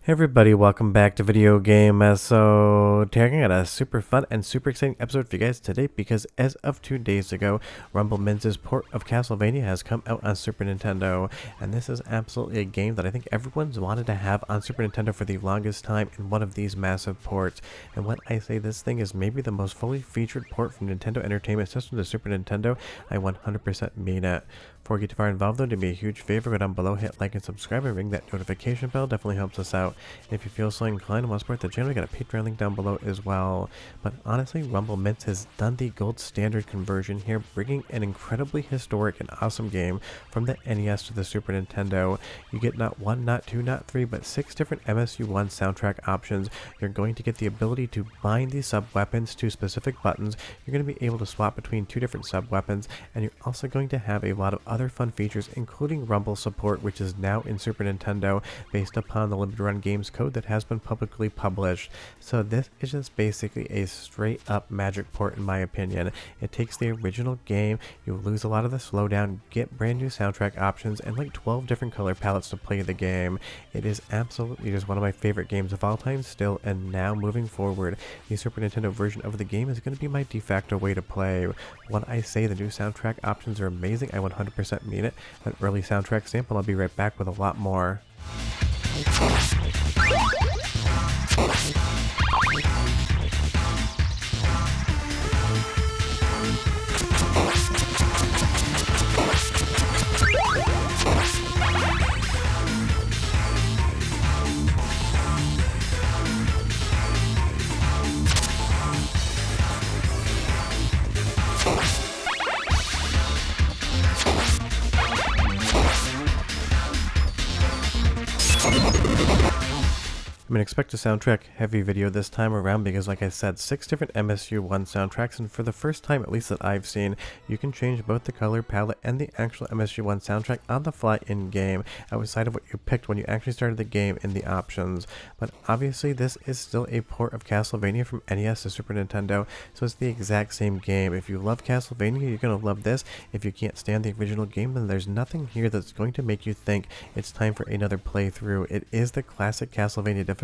Hey everybody, welcome back to Video Game. Taking out a super fun and super exciting episode for you guys today because as of 2 days ago, Rumbleminze's port of Castlevania has come out on Super Nintendo, and this is absolutely a game that I think everyone's wanted to have on Super Nintendo for the longest time in one of these massive ports. And when I say this thing is maybe the most fully featured port from Nintendo Entertainment System to Super Nintendo, I 100% mean it. Before we get too far involved though, do me a huge favor, go down below, hit like and subscribe, and ring that notification bell, definitely helps us out. And if you feel so inclined and want to support the channel, we got a Patreon link down below as well. But honestly, Rumbleminze has done the gold standard conversion here, bringing an incredibly historic and awesome game from the NES to the Super Nintendo. You get not one, not two, not three, but 6 different MSU-1 soundtrack options. You're going to get the ability to bind these sub-weapons to specific buttons. You're going to be able to swap between 2 different sub-weapons, and you're also going to have a lot of other fun features, including Rumble support, which is now in Super Nintendo based upon the limited run games code that has been publicly published. So this is just basically a straight up magic port in my opinion. It takes the original game, you lose a lot of the slowdown, get brand new soundtrack options, and like 12 different color palettes to play the game. It is absolutely just one of my favorite games of all time still, and now moving forward, the Super Nintendo version of the game is going to be my de facto way to play. When I say the new soundtrack options are amazing, I 100% mean it. An early soundtrack sample, I'll be right back with a lot more. I'm going to expect a soundtrack heavy video this time around because, like I said, 6 different MSU-1 soundtracks, and for the first time, at least that I've seen, you can change both the color palette and the actual MSU-1 soundtrack on the fly in-game, outside of what you picked when you actually started the game in the options. But obviously, this is still a port of Castlevania from NES to Super Nintendo, so it's the exact same game. If you love Castlevania, you're going to love this. If you can't stand the original game, then there's nothing here that's going to make you think it's time for another playthrough. It is the classic Castlevania difficulty.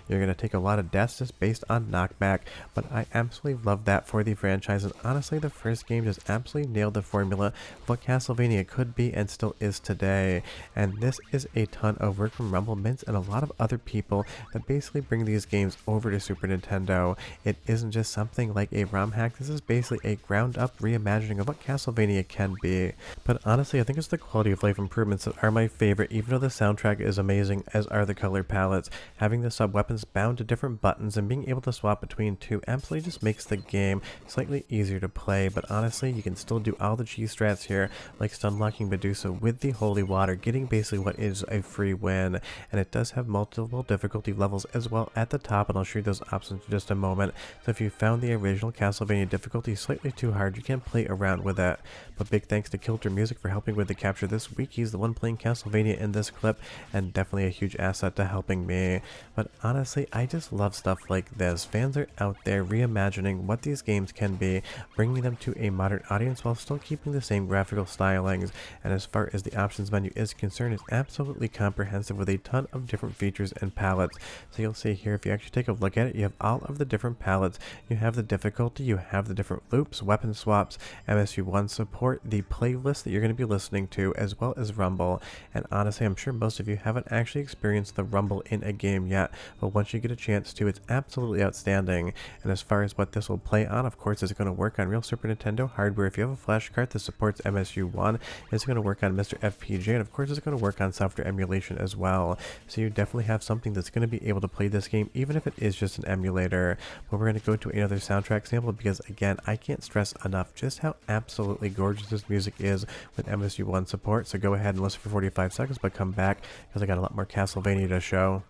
You're going to take a lot of deaths just based on knockback, but I absolutely love that for the franchise, and honestly the first game just absolutely nailed the formula of what Castlevania could be and still is today. And this is a ton of work from Rumbleminze and a lot of other people that basically bring these games over to Super Nintendo. It isn't just something like a ROM hack, this is basically a ground up reimagining of what Castlevania can be. But honestly, I think it's the quality of life improvements that are my favorite, even though the soundtrack is amazing, as are the color palettes. Having the sub-weapons bound to different buttons and being able to swap between 2 absolutely just makes the game slightly easier to play. But honestly, you can still do all the cheese strats here, like stun locking Medusa with the holy water, getting basically what is a free win. And it does have multiple difficulty levels as well at the top, and I'll show you those options in just a moment. So if you found the original Castlevania difficulty slightly too hard, you can play around with it. But big thanks to Kilter Music for helping with the capture this week. He's the one playing Castlevania in this clip, and definitely a huge asset to helping me. But honestly, I just love stuff like this. Fans are out there reimagining what these games can be, bringing them to a modern audience while still keeping the same graphical stylings. And as far as the options menu is concerned, it's absolutely comprehensive with a ton of different features and palettes. So you'll see here, if you actually take a look at it, you have all of the different palettes. You have the difficulty, you have the different loops, weapon swaps, MSU-1 support, the playlist that you're going to be listening to, as well as Rumble. And honestly, I'm sure most of you haven't actually experienced the Rumble in a game yet, but once you get a chance to, it's absolutely outstanding. And as far as what this will play on, of course, it's going to work on real Super Nintendo hardware. If you have a flash card that supports MSU-1, it's going to work on Mr. FPGA, and of course it's going to work on software emulation as well. So you definitely have something that's going to be able to play this game, even if it is just an emulator. But we're going to go to another soundtrack sample because, again, I can't stress enough just how absolutely gorgeous this music is with MSU-1 support. So go ahead and listen for 45 seconds, but come back because I got a lot more Castlevania to show.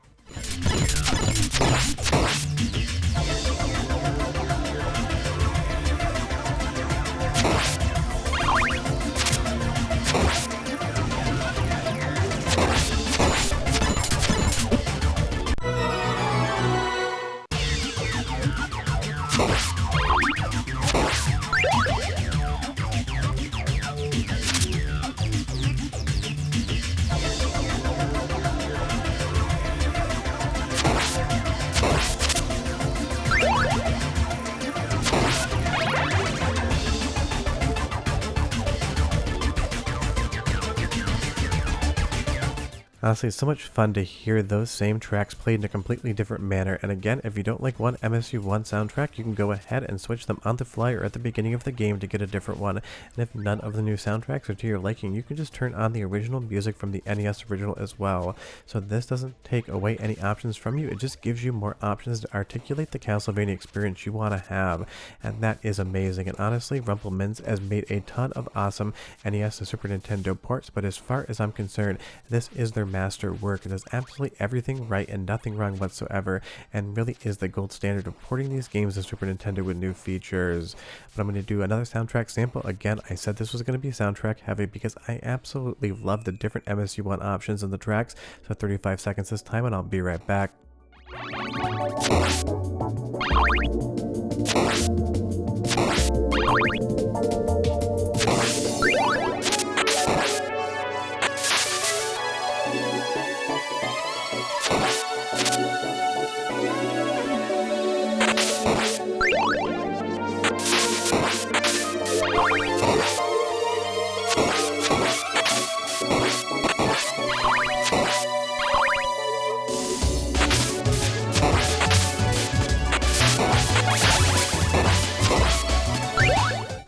Honestly, it's so much fun to hear those same tracks played in a completely different manner. And again, if you don't like one MSU-1 soundtrack, you can go ahead and switch them on the fly or at the beginning of the game to get a different one. And if none of the new soundtracks are to your liking, you can just turn on the original music from the NES original as well. So this doesn't take away any options from you, it just gives you more options to articulate the Castlevania experience you want to have. And that is amazing. And honestly, Rumbleminze has made a ton of awesome NES and Super Nintendo ports, but as far as I'm concerned, this is their master work. It does absolutely everything right and nothing wrong whatsoever, and really is the gold standard of porting these games to Super Nintendo with new features. But I'm going to do another soundtrack sample. Again, I said this was going to be soundtrack heavy because I absolutely love the different MSU-1 options in the tracks. So 35 seconds this time, and I'll be right back.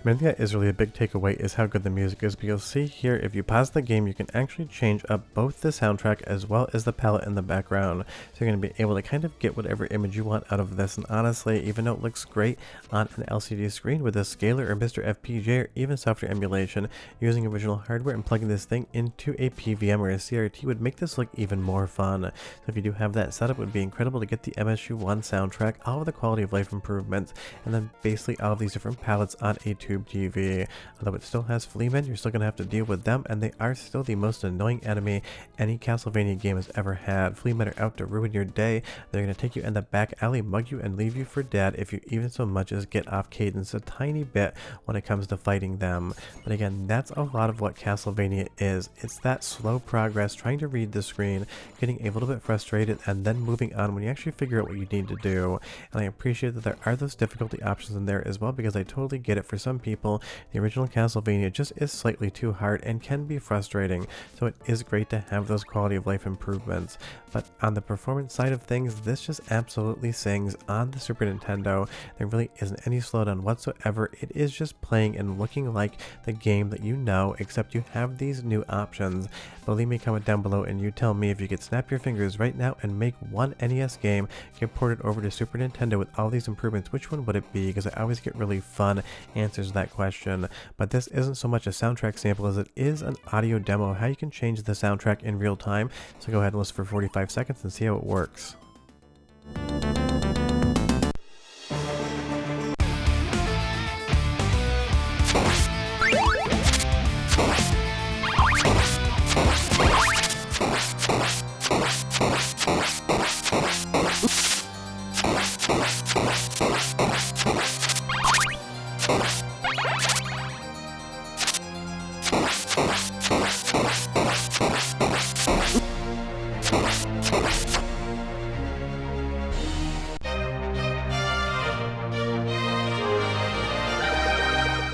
I think that is really a big takeaway is how good the music is, but you'll see here if you pause the game you can actually change up both the soundtrack as well as the palette in the background. So you're going to be able to kind of get whatever image you want out of this, and honestly, even though it looks great on an LCD screen with a scaler or Mr. FPGA or even software emulation, using original hardware and plugging this thing into a PVM or a CRT would make this look even more fun. So if you do have that setup, it would be incredible to get the MSU-1 soundtrack, all of the quality of life improvements, and then basically all of these different palettes on a tube TV. Although it still has flea men, you're still going to have to deal with them, and they are still the most annoying enemy any Castlevania game has ever had. Flea men are out to ruin your day. They're going to take you in the back alley, mug you, and leave you for dead if you even so much as get off cadence a tiny bit when it comes to fighting them. But again, that's a lot of what Castlevania is. It's that slow progress, trying to read the screen, getting a little bit frustrated, and then moving on when you actually figure out what you need to do. And I appreciate that there are those difficulty options in there as well, because I totally get it. For some people, the original Castlevania just is slightly too hard and can be frustrating, so it is great to have those quality of life improvements. But on the performance side of things, this just absolutely sings. On the Super Nintendo, there really isn't any slowdown whatsoever. It is just playing and looking like the game that you know, except you have these new options. But leave me a comment down below and you tell me if you could snap your fingers right now and make one NES game get ported over to Super Nintendo with all these improvements, which one would it be? Because I always get really fun answers to that question. But this isn't so much a soundtrack sample as it is an audio demo of how you can change the soundtrack in real time. So go ahead and listen for 45 seconds and see how it works.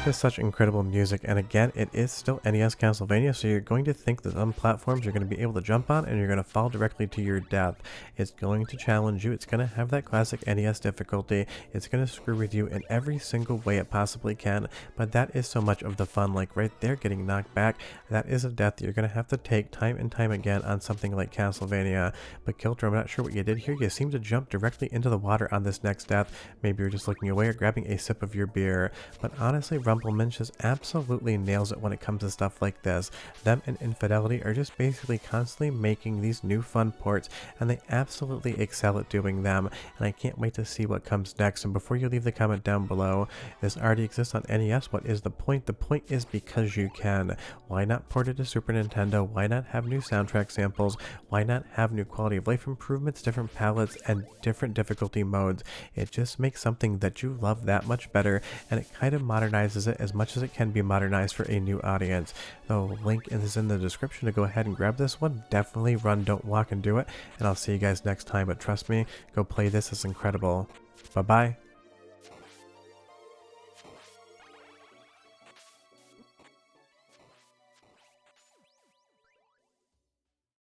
Just such incredible music, and again, it is still NES Castlevania, so you're going to think that some platforms you're going to be able to jump on and you're going to fall directly to your death. It's going to challenge you, it's going to have that classic NES difficulty, it's going to screw with you in every single way it possibly can, but that is so much of the fun. Like right there, getting knocked back, that is a death that you're going to have to take time and time again on something like Castlevania. But Kilter, I'm not sure what you did here. You seem to jump directly into the water on this next death. Maybe you're just looking away or grabbing a sip of your beer. But honestly, Rumbleminze just absolutely nails it when it comes to stuff like this. Them and Infidelity are just basically constantly making these new fun ports, and they absolutely excel at doing them, and I can't wait to see what comes next. And before you leave the comment down below, this already exists on NES. What is the point? The point is because you can. Why not port it to Super Nintendo? Why not have new soundtrack samples? Why not have new quality of life improvements, different palettes, and different difficulty modes? It just makes something that you love that much better, and it kind of modernizes it as much as it can be modernized for a new audience. The link is in the description to go ahead and grab this one. Definitely run, don't walk, and do it. And I'll see you guys next time. But trust me, go play this. It's incredible. Bye-bye.